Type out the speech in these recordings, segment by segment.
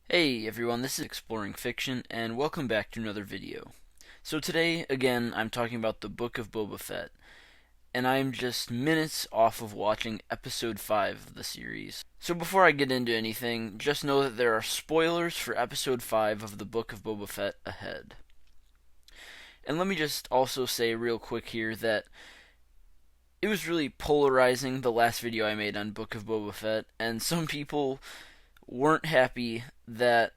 Hey everyone, this is Exploring Fiction, and welcome back to another video. So today, again, I'm talking about the Book of Boba Fett, and I'm just minutes off of watching episode 5 of the series. So before I get into anything, just know that there are spoilers for episode 5 of the Book of Boba Fett ahead. And let me just also say real quick here that it was really polarizing the last video I made on Book of Boba Fett, and some people weren't happy that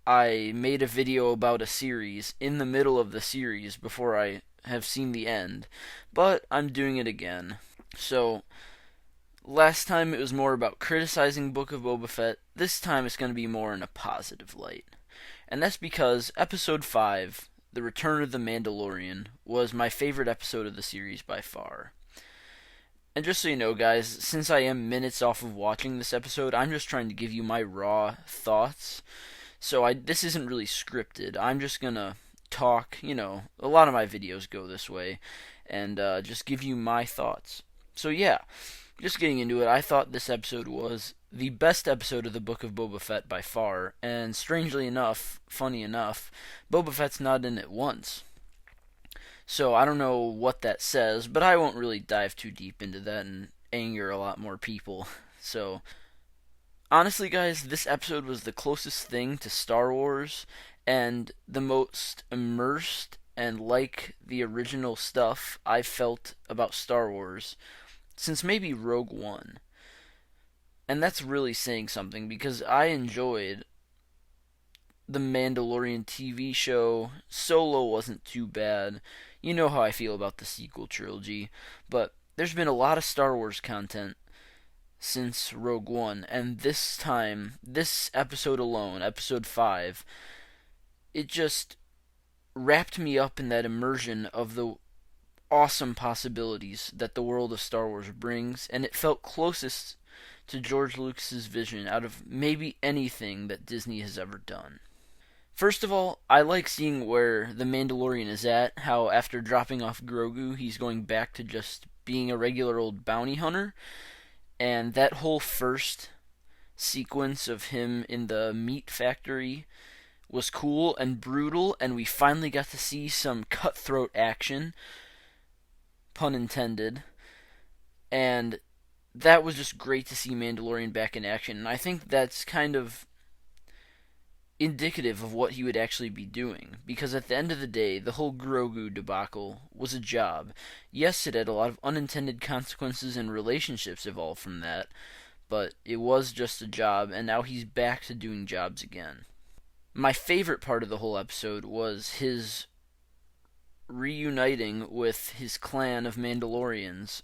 I made a video about a series in the middle of the series before I have seen the end, but I'm doing it again. So, last time it was more about criticizing Book of Boba Fett, this time it's going to be more in a positive light. And that's because episode 5, The Return of the Mandalorian, was my favorite episode of the series by far. And just so you know, guys, since I am minutes off of watching this episode, I'm just trying to give you my raw thoughts. So this isn't really scripted. I'm just gonna talk. A lot of my videos go this way, and just give you my thoughts. So yeah, just getting into it. I thought this episode was the best episode of the Book of Boba Fett by far, and strangely enough, funny enough, Boba Fett's not in it once. So I don't know what that says, but I won't really dive too deep into that and anger a lot more people. So honestly, guys, this episode was the closest thing to Star Wars and the most immersed and like the original stuff I felt about Star Wars since maybe Rogue One. And that's really saying something because I enjoyed the Mandalorian TV show. Solo wasn't too bad. You know how I feel about the sequel trilogy, but there's been a lot of Star Wars content since Rogue One, and this time, this episode alone, episode 5, it just wrapped me up in that immersion of the awesome possibilities that the world of Star Wars brings, and it felt closest to George Lucas's vision out of maybe anything that Disney has ever done. First of all, I like seeing where the Mandalorian is at, how after dropping off Grogu, he's going back to just being a regular old bounty hunter, and that whole first sequence of him in the meat factory was cool and brutal, and we finally got to see some cutthroat action, pun intended, and that was just great to see Mandalorian back in action, and I think that's kind of indicative of what he would actually be doing, because at the end of the day, the whole Grogu debacle was a job. Yes, it had a lot of unintended consequences and relationships evolved from that, but it was just a job, and now he's back to doing jobs again. My favorite part of the whole episode was his reuniting with his clan of Mandalorians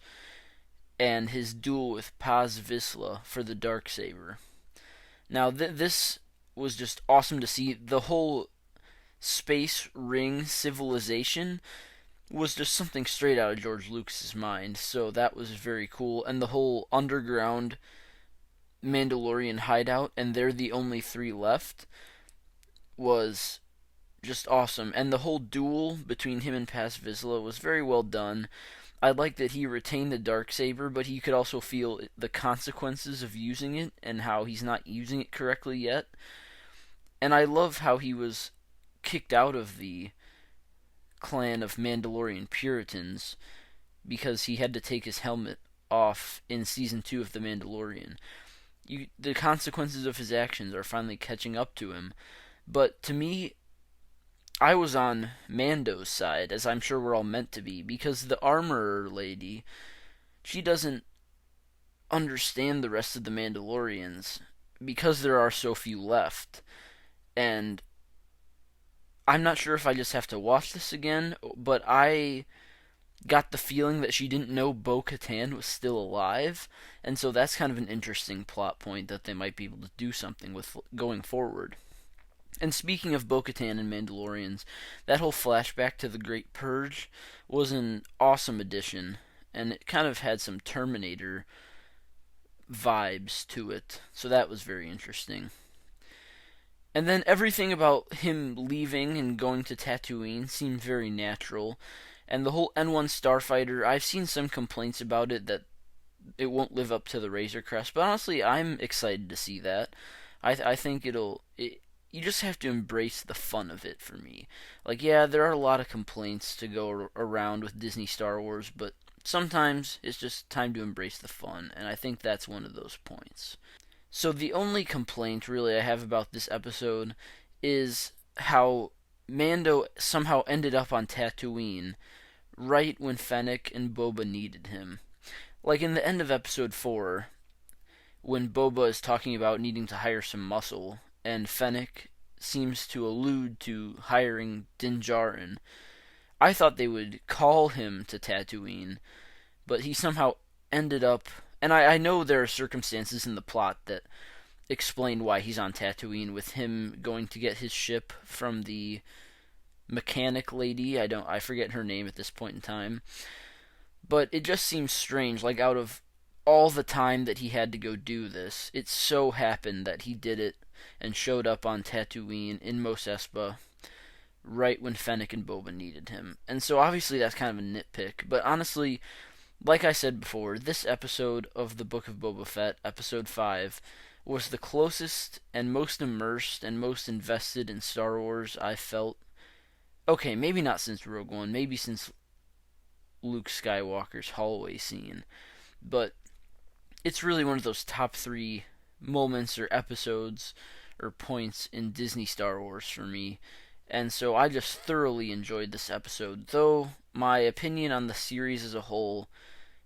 and his duel with Paz Vizsla for the Darksaber. Now, this was just awesome to see. The whole space ring civilization was just something straight out of George Lucas's mind, so that was very cool. And the whole underground Mandalorian hideout, and they're the only three left, was just awesome. And the whole duel between him and Paz Vizsla was very well done. I like that he retained the Darksaber, but he could also feel the consequences of using it and how he's not using it correctly yet. And I love how he was kicked out of the clan of Mandalorian Puritans because he had to take his helmet off in season 2 of The Mandalorian. The consequences of his actions are finally catching up to him. But to me, I was on Mando's side, as I'm sure we're all meant to be, because the armorer lady, she doesn't understand the rest of the Mandalorians because there are so few left. And I'm not sure if I just have to watch this again, but I got the feeling that she didn't know Bo-Katan was still alive, and so that's kind of an interesting plot point that they might be able to do something with going forward. And speaking of Bo-Katan and Mandalorians, that whole flashback to the Great Purge was an awesome addition, and it kind of had some Terminator vibes to it, so that was very interesting. And then everything about him leaving and going to Tatooine seemed very natural. And the whole N1 Starfighter, I've seen some complaints about it that it won't live up to the Razor Crest, but honestly, I'm excited to see that. I think you just have to embrace the fun of it for me. Like, yeah, there are a lot of complaints to go around with Disney Star Wars, but sometimes it's just time to embrace the fun, and I think that's one of those points. So the only complaint really I have about this episode is how Mando somehow ended up on Tatooine right when Fennec and Boba needed him. Like in the end of episode 4, when Boba is talking about needing to hire some muscle, and Fennec seems to allude to hiring Din Djarin, I thought they would call him to Tatooine, but he somehow ended up. And I know there are circumstances in the plot that explain why he's on Tatooine, with him going to get his ship from the mechanic lady. I forget her name at this point in time. But it just seems strange, like out of all the time that he had to go do this, it so happened that he did it and showed up on Tatooine in Mos Espa right when Fennec and Boba needed him. And so obviously that's kind of a nitpick, but honestly, like I said before, this episode of the Book of Boba Fett, episode 5, was the closest and most immersed and most invested in Star Wars I felt. Okay, maybe not since Rogue One, maybe since Luke Skywalker's hallway scene, but it's really one of those top 3 moments or episodes or points in Disney Star Wars for me. And so I just thoroughly enjoyed this episode, though my opinion on the series as a whole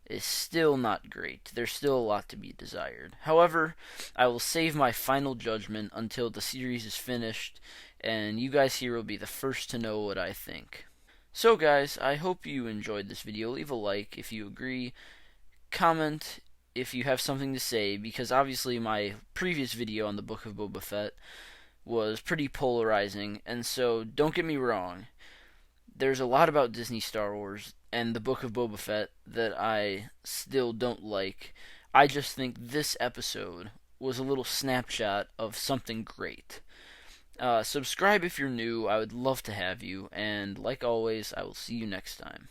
is still not great. There's still a lot to be desired. However, I will save my final judgment until the series is finished, and you guys here will be the first to know what I think. So guys, I hope you enjoyed this video. Leave a like if you agree, comment if you have something to say, because obviously my previous video on the Book of Boba Fett was pretty polarizing, and so don't get me wrong, there's a lot about Disney Star Wars and the Book of Boba Fett that I still don't like. I just think this episode was a little snapshot of something great. Subscribe if you're new. I would love to have you, and like always, I will see you next time.